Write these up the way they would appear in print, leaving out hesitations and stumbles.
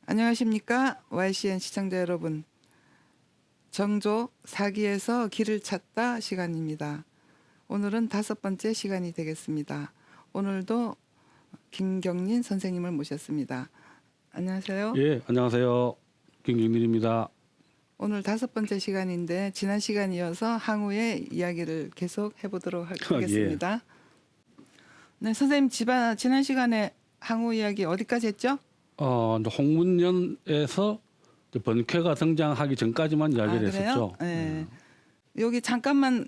안녕하십니까 YCN 시청자 여러분. 정조 사기에서 길을 찾다 시간입니다. 오늘은 5번째 시간이 되겠습니다. 오늘도 김경린 선생님을 모셨습니다. 안녕하세요. 예, 안녕하세요. 김경민입니다. 오늘 5번째 시간인데 지난 시간 이어서 항우의 이야기를 계속 해보도록 하겠습니다. 네, 선생님 지난 시간에 항우 이야기 어디까지 했죠? 이제 홍문년에서 이제 번쾌가 등장하기 전까지만 이야기를 했었죠. 네. 여기 잠깐만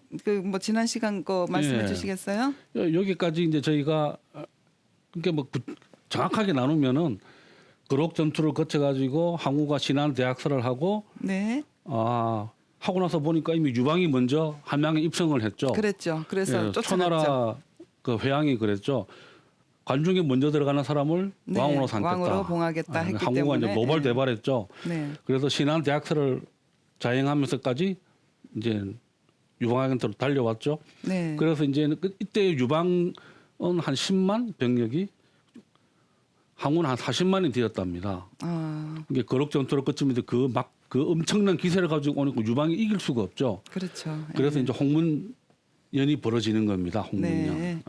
지난 시간 거 말씀해 주시겠어요? 여기까지 이제 저희가 그러니까 뭐 정확하게 나누면은 그록 전투를 거쳐가지고 항우가 신안 대학설을 하고 네. 하고 나서 보니까 이미 유방이 먼저 함양에 입성을 했죠. 그랬죠. 그래서 쫓아갔죠. 초나라 그 회왕이 그랬죠. 관중에 먼저 들어가는 사람을 네, 왕으로 삼겠다. 왕으로 봉하겠다 했기 항우가 때문에 이제 노발대발했죠. 네. 그래서 신안 대학설을 자행하면서까지 이제 유방한테로 달려왔죠. 네. 그래서 이제 이때 유방은 한 10만 병력이 항우는 한 40만이 되었답니다. 이게 거록 전투를 거치면서 그 엄청난 기세를 가지고 오니까 유방이 이길 수가 없죠. 그렇죠. 그래서 이제 홍문연이 벌어지는 겁니다. 홍문연. 네.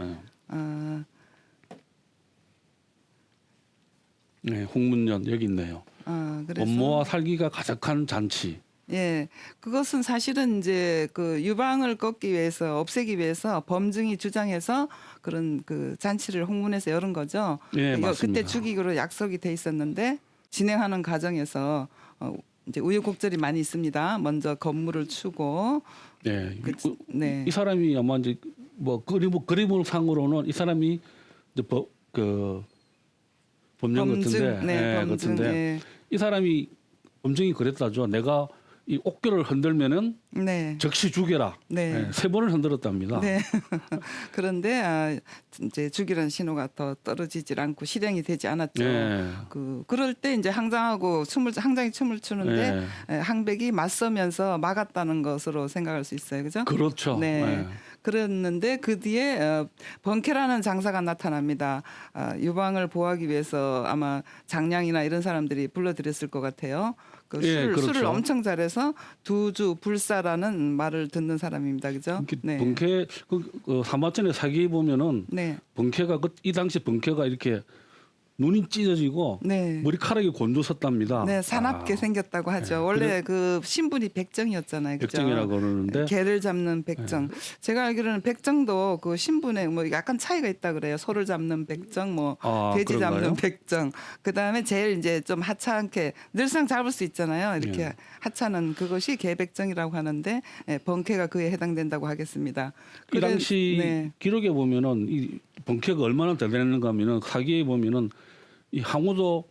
네, 홍문연 여기 있네요. 그래서 원모와 살기가 가득한 잔치. 예, 그것은 사실은 이제 그 유방을 꺾기 위해서 없애기 위해서 범증이 주장해서 그런 그 잔치를 홍문에서 열은 거죠. 예, 맞습니다. 그때 죽이기로 약속이 돼 있었는데 진행하는 과정에서 이제 우여곡절이 많이 있습니다. 먼저 건물을 추고. 네, 네. 이 사람이 아마 이제 뭐 그림을 상으로는 이 사람이 이제 범령 같은데, 네, 범증, 같은데 네. 이 사람이 범증이 그랬다죠. 내가 이 옥교를 흔들면은 네. 즉시 죽여라. 네. 3번을 흔들었답니다. 네. 그런데 이제 죽이라는 신호가 더 떨어지질 않고 실행이 되지 않았죠. 네. 그럴 때 이제 항장이 춤을 추는데 항백이 맞서면서 막았다는 것으로 생각할 수 있어요. 그죠? 그렇죠. 네. 네. 그랬는데 그 뒤에 번쾌라는 장사가 나타납니다. 유방을 보호하기 위해서 아마 장량이나 이런 사람들이 불러들였을 것 같아요. 그렇죠. 술을 엄청 잘해서 두주 불사라는 말을 듣는 사람입니다. 그죠? 네. 번쾌 사마천의 사기에 보면은 네. 번쾌가 이 당시 번쾌가 이렇게 눈이 찢어지고 네. 머리카락이 곤두섰답니다. 네, 사납게 생겼다고 하죠. 원래 그 신분이 백정이었잖아요. 그죠? 백정이라고 그러는데 개를 잡는 백정. 제가 알기로는 백정도 그 신분에 뭐 약간 차이가 있다 그래요. 소를 잡는 백정, 뭐 돼지 그런가요? 잡는 백정. 그다음에 제일 이제 좀 하찮게 늘상 잡을 수 있잖아요. 이렇게 하찮은 그것이 개백정이라고 하는데 번쾌가 그에 해당된다고 하겠습니다. 이 당시 기록에 보면은 이 번쾌가 얼마나 대단했는가 하면은 사기에 보면은 이 항우도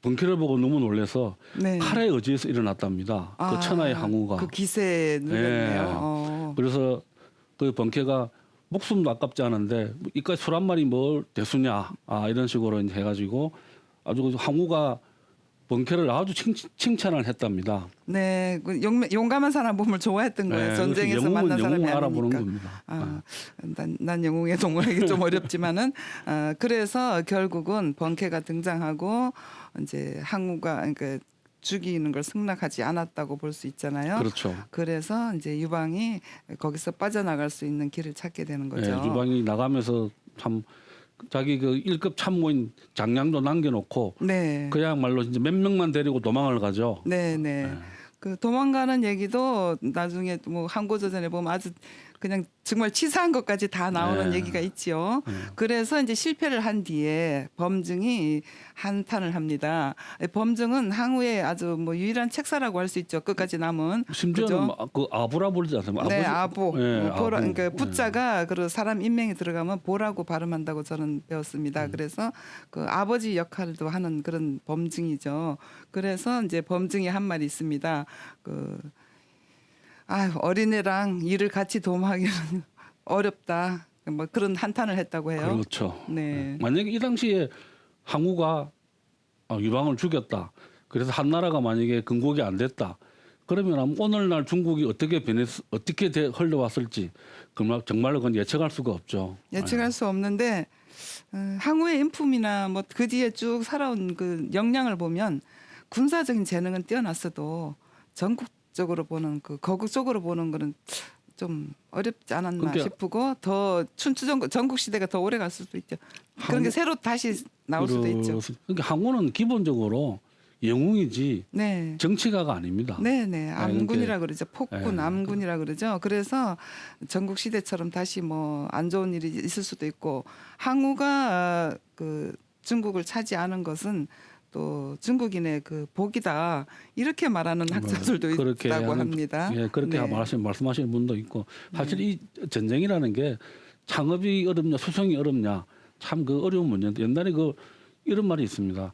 번쾌를 보고 너무 놀래서 칼에 의지해서 일어났답니다. 그 천하의 항우가. 그 기세에 눌렸네요. 그래서 그 번쾌가 목숨도 아깝지 않은데 이까지 술 한 마리 뭘 대수냐 이런 식으로 이제 해가지고 아주 항우가 번쾌를 아주 칭찬을 했답니다. 네, 용감한 사람 보면 좋아했던 거예요. 전쟁에서 만난 사람이 알아보는 아니니까. 겁니다. 난 영웅의 동물에게 좀 어렵지만은 그래서 결국은 번쾌가 등장하고 이제 항우가 그러니까 죽이는 걸 승낙하지 않았다고 볼 수 있잖아요. 그렇죠. 그래서 이제 유방이 거기서 빠져나갈 수 있는 길을 찾게 되는 거죠. 유방이 나가면서 참 자기 그 1급 참모인 장량도 남겨놓고 그야말로 이제 몇 명만 데리고 도망을 가죠. 네. 그 도망가는 얘기도 나중에 뭐 항고조선에 보면 아주 그냥 정말 치사한 것까지 다 나오는 얘기가 있지요. 그래서 이제 실패를 한 뒤에 범증이 한탄을 합니다. 범증은 항우의 아주 뭐 유일한 책사라고 할 수 있죠. 끝까지 남은. 심지어는 그 아부라 부르지 않습니까? 네, 아부. 보라, 아부. 그러니까 부자가 그 사람 인명이 들어가면 보라고 발음한다고 저는 배웠습니다. 그래서 그 아버지 역할도 하는 그런 범증이죠. 그래서 이제 범증이 한 말이 있습니다. 어린애랑 일을 같이 도모하기는 어렵다. 뭐 그런 한탄을 했다고 해요. 그렇죠. 네. 만약에 이 당시에 항우가 유방을 죽였다. 그래서 한나라가 만약에 건국이 안 됐다. 그러면 오늘날 중국이 어떻게 흘러왔을지 정말로 그건 예측할 수가 없죠. 예측할 수 없는데 항우의 인품이나 뭐 그 뒤에 쭉 살아온 그 역량을 보면 군사적인 재능은 뛰어났어도 전국적으로 보는 그 거국적으로 보는 거는 좀 어렵지 않았나 그러니까 싶고 더 춘추 전국 시대가 더 오래 갈 수도 있죠. 그런 게 새로 다시 나올 수도 있죠. 그러니까 항우는 기본적으로 영웅이지 네. 정치가가 아닙니다. 네네 아니, 암군이라 그러죠. 폭군 예. 암군이라 그러죠. 그래서 전국 시대처럼 다시 뭐 안 좋은 일이 있을 수도 있고 항우가 그 중국을 차지하는 것은 또 중국인의 그 복이다 이렇게 말하는 학자들도 그렇게 있다고 하는- 합니다. 예, 그렇게 네. 말씀하시는 분도 있고 사실 이 전쟁이라는 게 창업이 어렵냐 수송이 어렵냐 참 그 어려운 문제인데 옛날에 그 이런 말이 있습니다.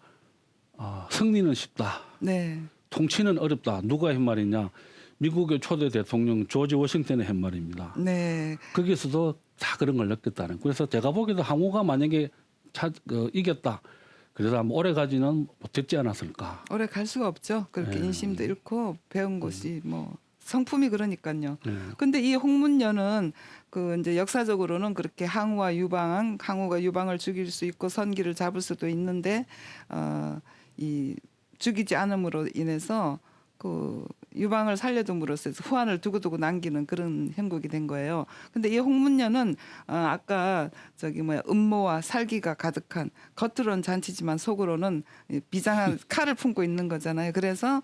승리는 쉽다. 네. 통치는 어렵다. 누가 한 말이냐? 미국의 초대 대통령 조지 워싱턴의 한 말입니다. 네. 거기서도 다 그런 걸 느꼈다는. 그래서 제가 보기에도 항우가 만약에 이겼다. 그래서 아마 오래 가지는 못했지 않았을까. 오래 갈 수가 없죠. 그렇게 네. 인심도 잃고 배운 것이 뭐 성품이 그러니까요. 네. 근데 이 홍문녀는 그 이제 역사적으로는 그렇게 항우가 유방을 죽일 수 있고 선기를 잡을 수도 있는데 이 죽이지 않음으로 인해서 그 유방을 살려둠으로써 후한을 두고두고 남기는 그런 형국이 된 거예요. 근데 이 홍문녀는 아까 저기 뭐야 음모와 살기가 가득한 겉으로는 잔치지만 속으로는 비장한 칼을 품고 있는 거잖아요. 그래서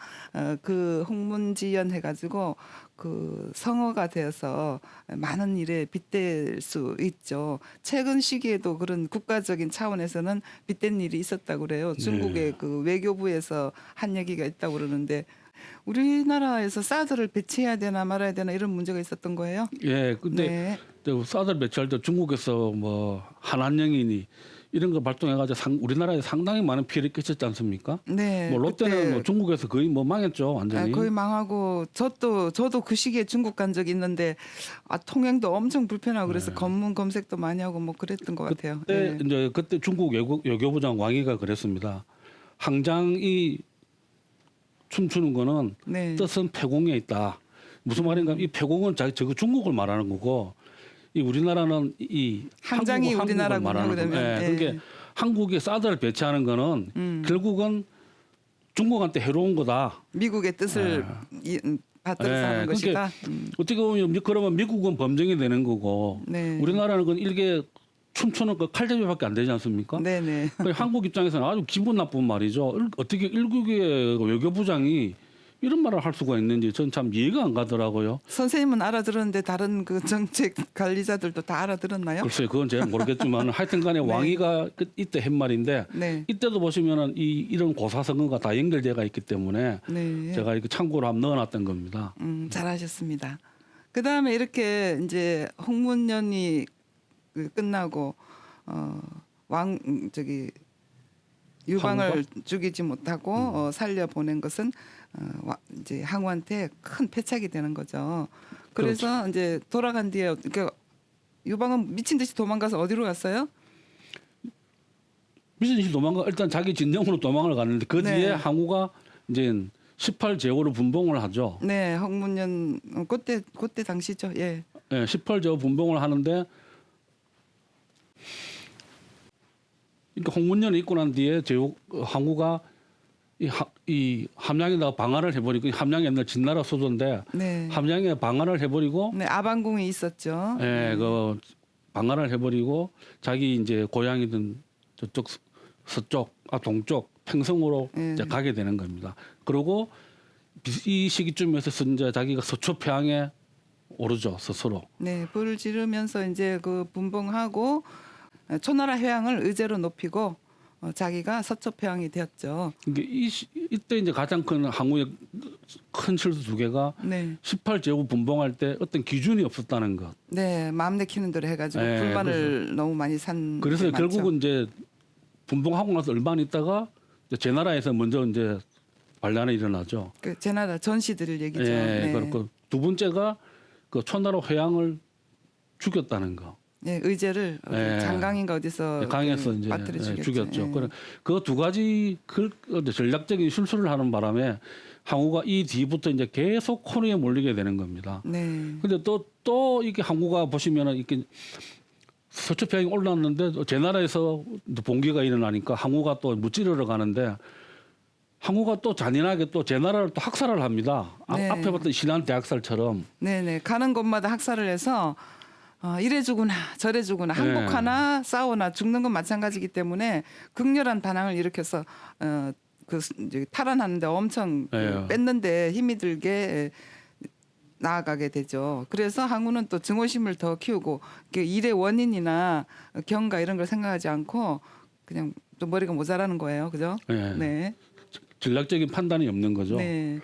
그 홍문지연 해가지고 그 성어가 되어서 많은 일에 빗댈 수 있죠. 최근 시기에도 그런 국가적인 차원에서는 빗댄 일이 있었다고 그래요. 중국의 그 외교부에서 한 얘기가 있다고 그러는데 우리나라에서 사드를 배치해야 되나 말아야 되나 이런 문제가 있었던 거예요. 예, 근데 사드 배치할 때 중국에서 뭐 한한령이니 이런 거 발동해가지고 우리나라에 상당히 많은 피해를 끼쳤지 않습니까? 네. 뭐 롯데는 그때 뭐 중국에서 거의 뭐 망했죠, 완전히. 거의 망하고 저도 그 시기에 중국 간 적이 있는데 통행도 엄청 불편하고 그래서 검문 검색도 많이 하고 뭐 그랬던 것 같아요. 그때 이제 그때 중국 외교부장 왕이가 그랬습니다. 항장이 춤추는 거는 네. 뜻은 폐공에 있다. 무슨 말인가? 이 폐공은 저거 중국을 말하는 거고, 이 우리나라는 이 항장이 한국을 우리나라군요, 말하는 거. 그러면. 예, 그러니까 한국이 사드를 배치하는 거는 결국은 중국한테 해로운 거다. 미국의 뜻을 받들어서 하는 것이다. 어떻게 보면 그러면 미국은 범정이 되는 거고, 네. 우리나라는 그 일개 춤추는 그 칼잡이밖에 안 되지 않습니까? 네네. 한국 입장에서는 아주 기분 나쁜 말이죠. 어떻게 일국의 외교부장이 이런 말을 할 수가 있는지 전 참 이해가 안 가더라고요. 선생님은 알아들었는데 다른 그 정책 관리자들도 다 알아들었나요? 글쎄요, 그건 제가 모르겠지만 하여튼간에 네. 왕이가 이때 한 말인데 네. 이때도 보시면은 이런 고사성어가 다 연결되어 있기 때문에 네. 제가 이렇게 참고로 한번 넣어놨던 겁니다. 잘하셨습니다. 그 다음에 이렇게 이제 홍문년이 끝나고 유방을 죽이지 못하고 살려 보낸 것은 이제 항우한테 큰 패착이 되는 거죠. 그래서 그렇죠. 이제 돌아간 뒤에 그러니까 유방은 미친 듯이 도망가서 어디로 갔어요? 미친 듯이 일단 자기 진영으로 도망을 갔는데 그 뒤에 네. 항우가 이제 18제호로 분봉을 하죠. 네, 홍문년 그때 당시죠. 예. 네, 18제호 분봉을 하는데 그러니까 홍문년이 있고 난 뒤에 항우가 이 함양에다가 방한을 해버리고 함양이 옛날 진나라 수도인데 네. 함양에 방한을 해버리고 네, 아방궁이 있었죠. 예, 그 방한을 해버리고 자기 이제 고향이든 저쪽 서쪽, 동쪽 평성으로 이제 가게 되는 겁니다. 그리고 이 시기쯤에서 이제 자기가 서초평양에 오르죠, 스스로. 네, 불을 지르면서 이제 그 분봉하고 초나라 회양을 의제로 높이고 자기가 서초평양이 되었죠. 이때 이제 가장 큰 항우의 큰 실수 두 개가 네, 18제국 분봉할 때 어떤 기준이 없었다는 것. 네, 마음 내키는 대로 해가지고 네, 불만을 너무 많이 산. 그래서 게 많죠. 결국은 이제 분봉하고 나서 얼마 안 있다가 이제 제 나라에서 먼저 이제 반란이 일어나죠. 그 제나라 전시들 얘기죠. 예, 네. 그렇고 두 번째가 그 초나라 회양을 죽였다는 거. 네, 의제를 예. 장강인가 어디서 강에서 그 이제 빠뜨려 죽였죠. 예. 그 두 가지 전략적인 실수를 하는 바람에 항우가 이 뒤부터 이제 계속 코너에 몰리게 되는 겁니다. 네, 근데 또 이게 항우가 보시면은 이렇게 서초평양이 올랐는데 제 나라에서 봉기가 일어나니까 항우가 또 무찌르러 가는데 항우가 또 잔인하게 또 제 나라를 또 학살을 합니다. 네. 앞에 봤던 신안 대학살처럼. 네네 가는 곳마다 학살을 해서 이래 주구나 저래 주구나 네. 항복하나 싸우나 죽는 건 마찬가지이기 때문에 극렬한 반항을 일으켜서 그 이제 탈환하는데 엄청 네. 뺐는데 힘이 들게 나아가게 되죠. 그래서 항우는 또 증오심을 더 키우고 일의 원인이나 경과 이런 걸 생각하지 않고 그냥 좀 머리가 모자라는 거예요, 그죠? 네. 네. 전략적인 판단이 없는 거죠. 네.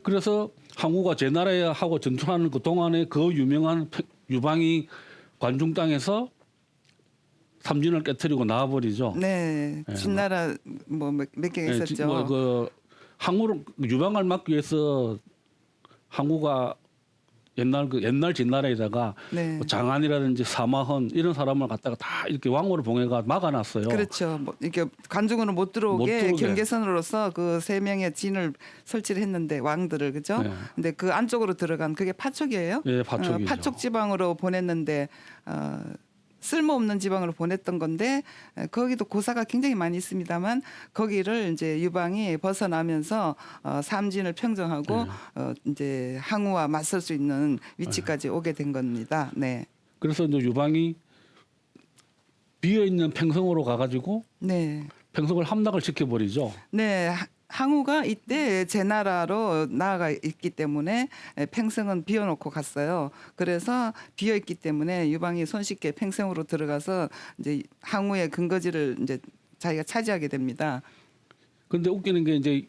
그래서 항우가 제 나라에 하고 전투하는 그 동안에 그 유명한 유방이 관중 땅에서 삼진을 깨뜨리고 나와버리죠. 네. 네. 진나라 뭐 몇 개가 예, 있었죠. 그 항우를 유방을 막기 위해서 항우가 옛날 진나라에다가 네. 뭐 장안이라든지 사마헌 이런 사람을 갖다가 다 이렇게 왕으로 보내가 막아놨어요. 그렇죠. 뭐 이렇게 관중으로 못 못 들어오게 들어오게. 경계선으로서 그 세 명의 진을 설치를 했는데 왕들을 그죠? 네. 근데 그 안쪽으로 들어간 그게 파촉이에요. 예, 파촉이죠. 파촉 지방으로 보냈는데 쓸모없는 지방으로 보냈던 건데 거기도 고사가 굉장히 많이 있습니다만 거기를 이제 유방이 벗어나면서 삼진을 평정하고 이제 항우와 맞설 수 있는 위치까지 오게 된 겁니다. 네. 그래서 이제 유방이 비어 있는 팽성으로 가가지고 네. 팽성을 함락을 시켜버리죠. 네. 항우가 이때 제 나라로 나아가 있기 때문에 팽성은 비워놓고 갔어요. 그래서 비어 있기 때문에 유방이 손쉽게 팽성으로 들어가서 이제 항우의 근거지를 이제 자기가 차지하게 됩니다. 근데 웃기는 게 이제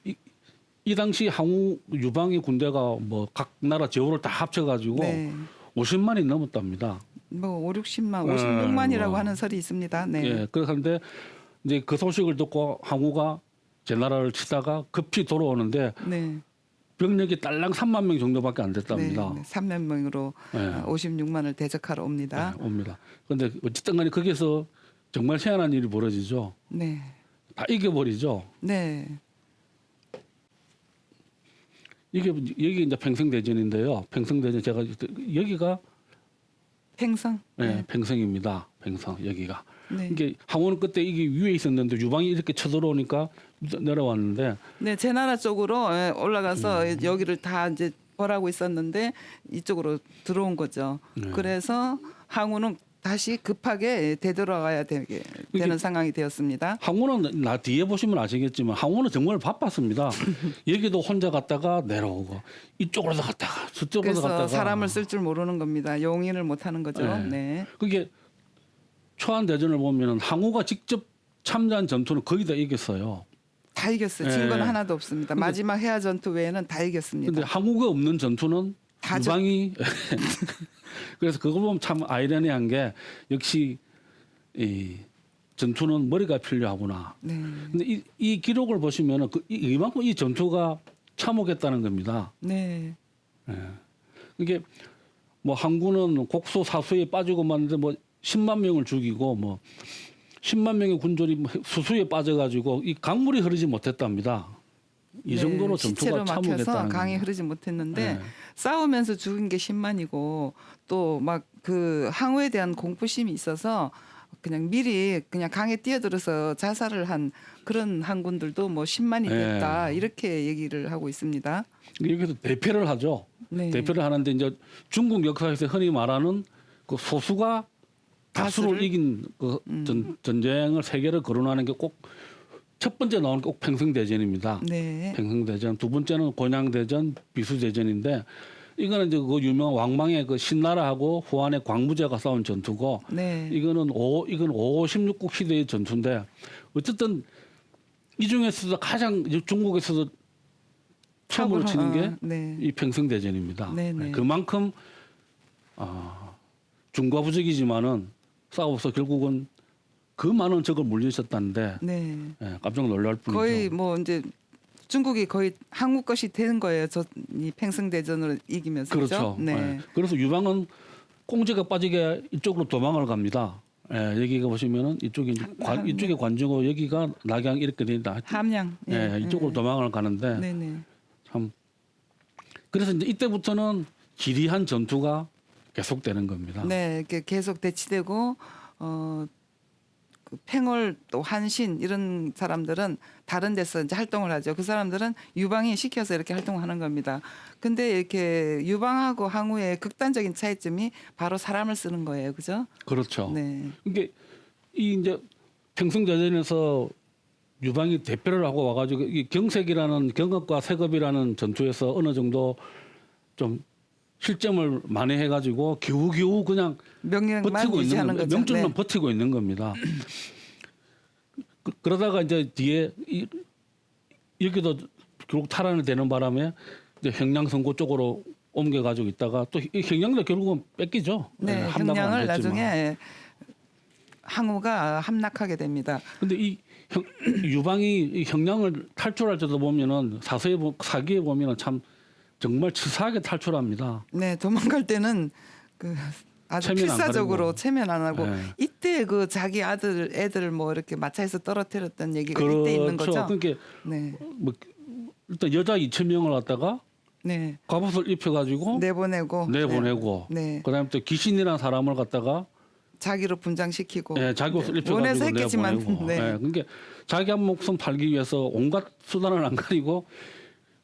이 당시 항우 유방의 군대가 뭐 각 나라 제후를 다 합쳐가지고 네. 50만이 넘었답니다. 뭐 5, 60만, 56만이라고 뭐. 하는 설이 있습니다. 네. 예, 그런데 이제 그 소식을 듣고 항우가 제 나라를 치다가 급히 돌아오는데 네. 병력이 딸랑 3만 명 정도밖에 안 됐답니다. 네. 3만 명으로 네. 56만을 대적하러 옵니다. 네, 옵니다. 그런데 어쨌든 간에 거기서 정말 희한한 일이 벌어지죠. 네. 다 이겨버리죠. 네. 이게 여기 이제 팽성대전인데요. 팽성대전 제가 여기가 팽성. 팽성입니다. 팽성 여기가. 네. 이게 항우는 그때 이게 위에 있었는데 유방이 이렇게 쳐들어오니까 내려왔는데 네, 제 나라 쪽으로 올라가서 여기를 다 이제 벌하고 있었는데 이쪽으로 들어온 거죠. 네. 그래서 항우는 다시 급하게 되돌아가야 되는 상황이 되었습니다. 항우는 나 뒤에 보시면 아시겠지만 항우는 정말 바빴습니다. 여기도 혼자 갔다가 내려오고 이쪽으로도 갔다가 저쪽으로도 그래서 갔다가 사람을 쓸 줄 모르는 겁니다. 용인을 못 하는 거죠. 네. 네. 그게 초안 대전을 보면은 항우가 직접 참여한 전투는 거의 다 이겼어요. 다 이겼어요. 진 건 네. 하나도 없습니다. 마지막 해야 전투 외에는 다 이겼습니다. 근데 항우가 없는 전투는 다 유방이 그래서 그걸 보면 참 아이러니한 게 역시 이 전투는 머리가 필요하구나. 네. 근데 이 기록을 보시면은 이만큼 이 전투가 참혹했다는 겁니다. 네. 이게 뭐 항구는 곡소 사수에 빠지고 말는데 뭐 10만 명을 죽이고 뭐 10만 명의 군졸이 뭐 수수에 빠져가지고 이 강물이 흐르지 못했답니다. 이 정도로 시체로 전투가 막혀서 참혹했다는 강이 겁니다. 흐르지 못했는데 네. 싸우면서 죽은 게 10만이고 또 막 그 항우에 대한 공포심이 있어서 그냥 미리 그냥 강에 뛰어들어서 자살을 한 그런 항군들도 뭐 10만이 됐다 이렇게 얘기를 하고 있습니다. 여기서 대패를 하죠. 네. 대패를 하는데 이제 중국 역사에서 흔히 말하는 그 소수가 다수를 다수를? 이긴 그 전쟁을 세계를 거론하는 게 꼭 첫 번째 나오는 게 꼭 팽성대전입니다. 네. 팽성대전, 두 번째는 곤양대전, 비수대전인데 이거는 이제 그 유명한 왕망의 그 신나라하고 후한의 광무제가 싸운 전투고 네. 이건 16국 시대의 전투인데 어쨌든 이 중에서도 가장 중국에서도 처음으로 치는 게 네. 이 팽성대전입니다. 네네. 그만큼 중과부적이지만은 싸워서 결국은 그 많은 적을 물리쳤다는데 네. 깜짝 놀랄 뿐이죠. 거의 뭐 이제 중국이 거의 한국 것이 되는 거예요. 이 팽성대전으로 이기면서 그렇죠. 네. 그래서 유방은 꽁지가 빠지게 이쪽으로 도망을 갑니다. 여기가 보시면은 이쪽이 이제 이쪽에 관주고 여기가 낙양 이렇게 된다. 함양. 이쪽으로 도망을 가는데 네네. 참 그래서 이제 이때부터는 지리한 전투가 계속되는 겁니다. 네, 이렇게 계속 대치되고 그 그 팽월 또 한신 이런 사람들은 다른 데서 이제 활동을 하죠. 그 사람들은 유방이 시켜서 이렇게 활동하는 겁니다. 근데 이렇게 유방하고 항우의 극단적인 차이점이 바로 사람을 쓰는 거예요. 그죠? 그렇죠. 네. 이게 이 이제 평승자전에서 유방이 대표를 하고 와가지고 이 경색이라는 경업과 색업이라는 전투에서 어느 정도 좀 실점을 만회해가지고 겨우겨우 그냥 명령만 버티고 있는 유지하는 겁니다. 거죠. 명줄만 네. 버티고 있는 겁니다. 그러다가 이제 뒤에 여기도 결국 탈환이 되는 바람에 이제 형량선고 쪽으로 옮겨가지고 있다가 또 이 형량도 결국은 뺏기죠. 네, 함락은 안 형량을 됐지만. 나중에 항우가 함락하게 됩니다. 근데 이 유방이 이 형량을 탈출할 때도 보면은 사기에 보면은 참 정말 치사하게 탈출합니다. 네, 도망갈 때는 그 아주 체면 안 필사적으로 가리고. 체면 안 하고 네. 이때 그 자기 애들 뭐 이렇게 마차에서 떨어뜨렸던 얘기가 이때 있는 거죠. 그러니까 네, 뭐 일단 여자 2,000명을 갖다가 네, 갑옷을 입혀가지고 내보내고 네. 그다음에 또 귀신이라는 사람을 갖다가 자기로 분장시키고 자기 옷을 입혀가지고 원해서 했겠지만 내보내고. 네. 그러니까 자기 한 목숨 팔기 위해서 온갖 수단을 안 가리고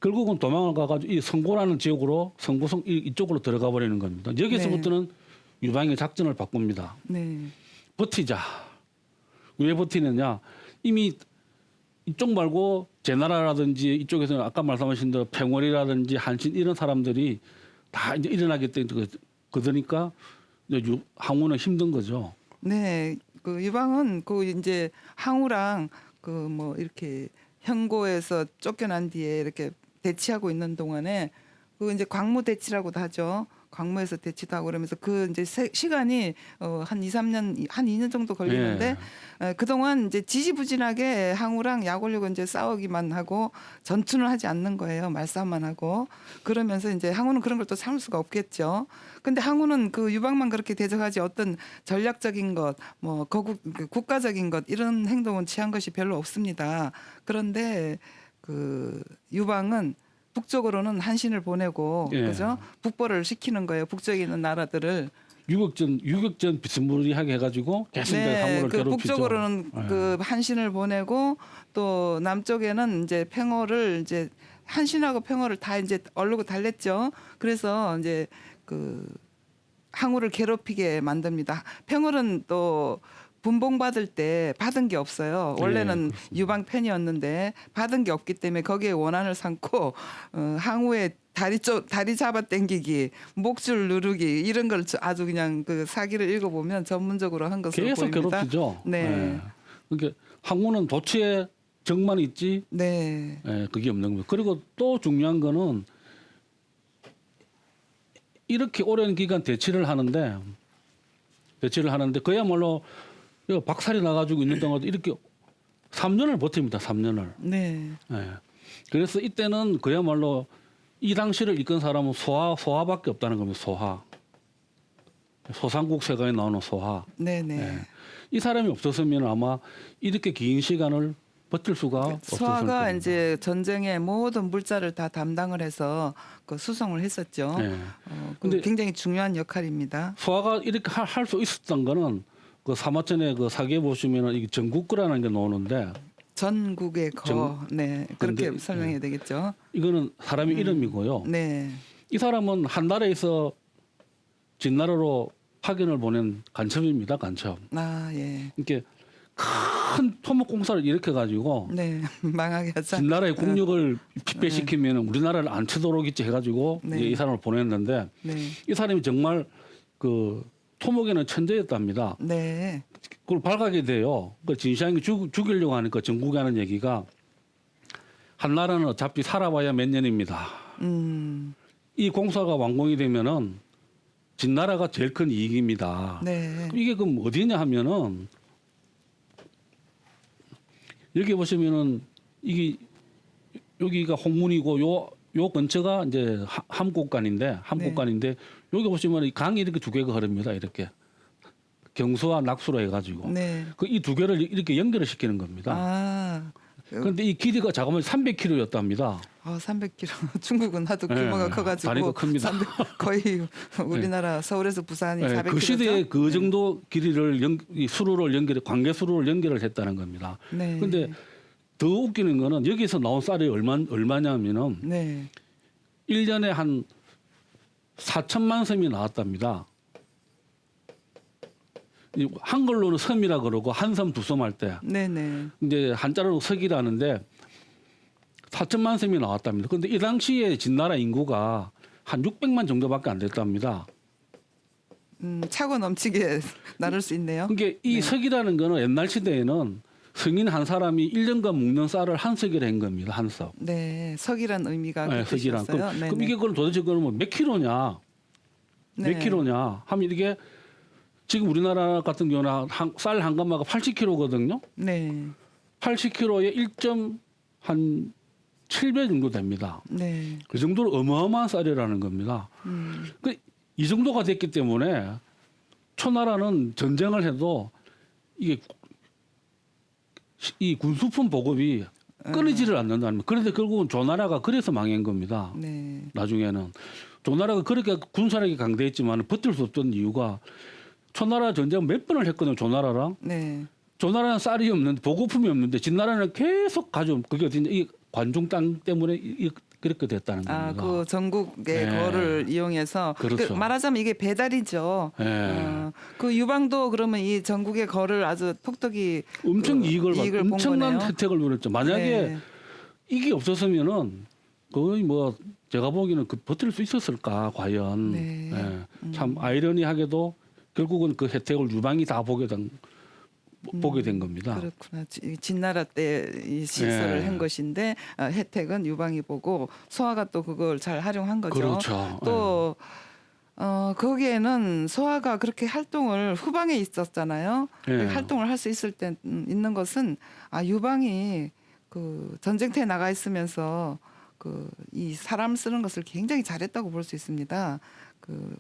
결국은 도망을 가가지고 이 성고라는 지역으로 성고성 이쪽으로 들어가 버리는 겁니다. 여기서부터는 유방의 작전을 바꿉니다. 네. 버티자. 왜 버티느냐? 이미 이쪽 말고 제나라라든지 이쪽에서는 아까 말씀하신 대로 팽월이라든지 한신 이런 사람들이 다 이제 일어나기 때문에 그러니까 항우는 힘든 거죠. 네, 그 유방은 그 이제 항우랑 그 뭐 이렇게 현고에서 쫓겨난 뒤에 이렇게 대치하고 있는 동안에 그 이제 광무 대치라고도 하죠. 광무에서 대치도 하고 그러면서 그 이제 시간이 한 2, 3년 한 2년 정도 걸리는데 그동안 이제 지지부진하게 항우랑 약올리고 이제 싸우기만 하고 전투는 하지 않는 거예요. 말싸움만 하고 그러면서 이제 항우는 그런 걸 또 참을 수가 없겠죠. 근데 항우는 그 유방만 그렇게 대적하지 어떤 전략적인 것, 뭐 국가적인 것 이런 행동은 취한 것이 별로 없습니다. 그런데 그 유방은 북쪽으로는 한신을 보내고 그죠? 북벌을 시키는 거예요. 북쪽에 있는 나라들을 유격전 비스무리하게 해가지고 계속 이제 항우를 그 괴롭히죠. 북쪽으로는 그 한신을 보내고 또 남쪽에는 이제 팽어를 이제 한신하고 팽어를 다 이제 얼르고 달랬죠. 그래서 이제 그 항우를 괴롭히게 만듭니다. 팽월은 또 분봉받을 때 받은 게 없어요. 원래는 유방 편이었는데 받은 게 없기 때문에 거기에 원한을 삼고 항우의 다리 잡아 당기기, 목줄 누르기 이런 걸 아주 그냥 그 사기를 읽어보면 전문적으로 한 것으로 계속 보입니다. 괴롭히죠. 네. 그러니까 항우는 도치에 정만 있지 네. 그게 없는 거예요. 그리고 또 중요한 거는 이렇게 오랜 기간 대치를 하는데 그야말로 박살이 나가지고 있는 동안도 이렇게 3년을 버팁니다. 3년을. 네. 그래서 이때는 그야말로 이 당시를 이끈 사람은 소하밖에 없다는 겁니다. 소하. 소상국 세가에 나오는 소하. 네네. 이 사람이 없었으면 아마 이렇게 긴 시간을 버틸 수가 없었을 소하가 겁니다. 이제 전쟁의 모든 물자를 다 담당을 해서 그 수송을 했었죠. 근데 굉장히 중요한 역할입니다. 소하가 이렇게 할 수 있었던 거는 그 사마천의 그 사기에 보시면은 이게 전국거라는 게 나오는데 전국의 네 그렇게 근데, 설명해야 되겠죠. 이거는 사람의 이름이고요. 네, 이 사람은 한 나라에서 진나라로 파견을 보낸 간첩입니다. 간첩. 아 예, 이렇게 큰 토목공사를 일으켜 가지고 네 망하게 하자. 진나라의 국력을 피폐시키면 우리나라를 안 치도록 있지 해가지고 네. 이제 이 사람을 보냈는데 네, 이 사람이 정말 그 토목에는 천재였답니다. 네, 그걸 발각이 돼요. 그 진시황이 죽이려고 하니까 전국에 하는 얘기가 한 나라는 어차피 살아봐야 몇 년입니다. 이 공사가 완공이 되면은 진나라가 제일 큰 이익입니다. 네, 이게 그럼 어디냐 하면은 여기 보시면은 이게 여기가 홍문이고 요 근처가 이제 함곡간인데 여기 보시면 이 강이 이렇게 두 개가 흐릅니다. 이렇게 경수와 낙수로 해가지고 네. 그 이 두 개를 이렇게 연결을 시키는 겁니다. 아, 그런데 이 길이가 자그마치 300km였답니다. 300km. 중국은 하도 네, 규모가 커가지고 다리가 큽니다. 거의 우리나라 서울에서 부산이 400km. 그 시대에 그 정도 길이를 이 수로를 연결해 관계 수로를 연결을 했다는 겁니다. 네. 그런데 더 웃기는 거는 여기서 나온 쌀이 얼마냐면은 네. 1년에 한 4천만 섬이 나왔답니다. 한글로는 섬이라 그러고 한 섬 두 섬 할 때. 네네. 이제 한자로 석이라는데 4천만 섬이 나왔답니다. 그런데 이 당시에 진나라 인구가 한 600만 정도밖에 안 됐답니다. 차고 넘치게 나눌 수 있네요. 그러니까 이 석이라는 거는 옛날 시대에는 성인 한 사람이 1년간 먹는 쌀을 한 석이라 한 겁니다. 한 석. 네, 석이란 의미가 네, 그 석이란. 뜻이었어요. 그럼 이게 그럼 도대체 그러면 몇 킬로냐? 네. 몇 킬로냐? 하면 이게 지금 우리나라 같은 경우는 쌀 한 가마가 80킬로거든요. 네, 80킬로에 1.7배 정도 됩니다. 네. 그 정도로 어마어마한 쌀이라는 겁니다. 이 정도가 됐기 때문에 초나라는 전쟁을 해도 이게 이 군수품 보급이 끊이지를 않는다는 거예요. 그런데 결국은 조나라가 그래서 망한 겁니다. 네. 나중에는 조나라가 그렇게 군사력이 강대했지만 버틸 수 없던 이유가 초나라 전쟁 몇 번을 했거든요. 조나라랑. 네. 조나라는 쌀이 없는데 보급품이 없는데 진나라는 계속 가져온 그게 어딘지 이 관중 땅 때문에 그렇게 됐다는 겁니다. 그 전국의 네. 거를 이용해서 그렇죠. 말하자면 이게 배달이죠. 네. 그 유방도 그러면 이 전국의 거를 아주 톡톡히 엄청 이익을 본 엄청난 거네요. 혜택을 누렸죠. 만약에 네. 이게 없었으면은 거의 뭐 제가 보기에는 그 버틸 수 있었을까 과연. 네. 참 아이러니하게도 결국은 그 혜택을 유방이 다 보게 된 겁니다. 그렇구나. 진나라 때 이 시설을 예. 한 것인데 혜택은 유방이 보고 소아가 또 그걸 잘 활용한 거죠. 그렇죠. 또 거기에는 소아가 그렇게 활동을 후방에 있었잖아요. 예. 활동을 할 수 있을 때 있는 것은 유방이 그 전쟁터에 나가 있으면서 그 이 사람 쓰는 것을 굉장히 잘했다고 볼 수 있습니다. 그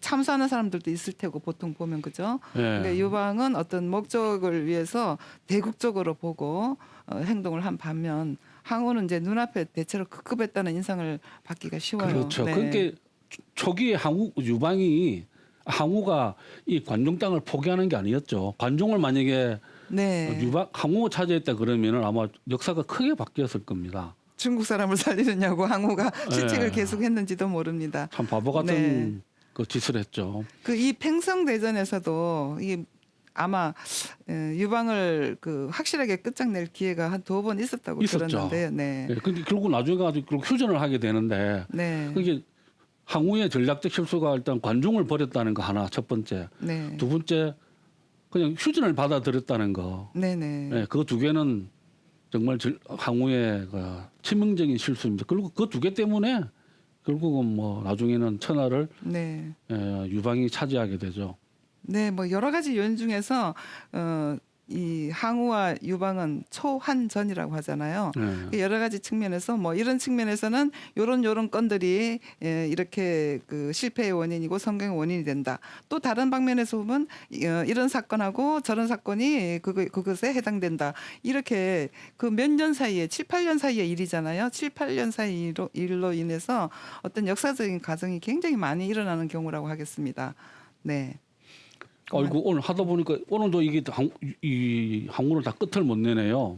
참수하는 사람들도 있을 테고 보통 보면 그죠. 예. 그러니까 유방은 어떤 목적을 위해서 대국적으로 보고 행동을 한 반면 항우는 이제 눈앞에 대체로 급급했다는 인상을 받기가 쉬워요. 그렇죠. 네. 그러니까 초기에 항우가 이 관중 땅을 포기하는 게 아니었죠. 관중을 만약에 네. 항우가 차지했다 그러면은 아마 역사가 크게 바뀌었을 겁니다. 중국 사람을 살리느냐고 항우가 실책을 네. 계속했는지도 모릅니다. 참 바보 같은 네. 그 짓을 했죠. 그 이 팽성대전에서도 이게 아마 유방을 그 확실하게 끝장낼 기회가 한 2번 있었다고 있었죠. 들었는데요. 네. 예, 근데 결국 나중에 가지고 휴전을 하게 되는데 네. 그게 항우의 전략적 실수가 일단 관중을 버렸다는 거 하나 첫 번째, 네. 두 번째 그냥 휴전을 받아들였다는 거. 네네. 예, 그 두 개는 정말 항우의 그 치명적인 실수입니다. 그리고 그 두 개 때문에 결국은 뭐 나중에는 천하를 네. 유방이 차지하게 되죠. 네, 뭐 여러 가지 요인 중에서 이 항우와 유방은 초한전이라고 하잖아요. 예. 여러 가지 측면에서 뭐 이런 측면에서는 요런 건들이 이렇게 그 실패의 원인이고 성공의 원인이 된다. 또 다른 방면에서 보면 이런 사건하고 저런 사건이 그것에 해당된다. 이렇게 그 몇 년 사이에 7, 8년 사이의 일이잖아요. 7, 8년 사이 일로 인해서 어떤 역사적인 과정이 굉장히 많이 일어나는 경우라고 하겠습니다. 네. 아이고 오늘 하다 보니까 오늘도 이게 이 항우를 다 끝을 못 내네요.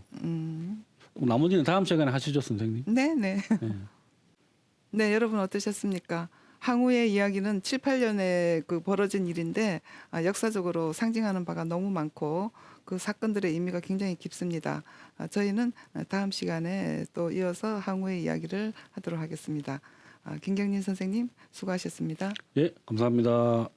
나머지는 다음 시간에 하시죠, 선생님. 네, 네. 네. 네, 여러분 어떠셨습니까? 항우의 이야기는 7, 8년에 그 벌어진 일인데 역사적으로 상징하는 바가 너무 많고 그 사건들의 의미가 굉장히 깊습니다. 저희는 다음 시간에 또 이어서 항우의 이야기를 하도록 하겠습니다. 김경린 선생님 수고하셨습니다. 예, 감사합니다.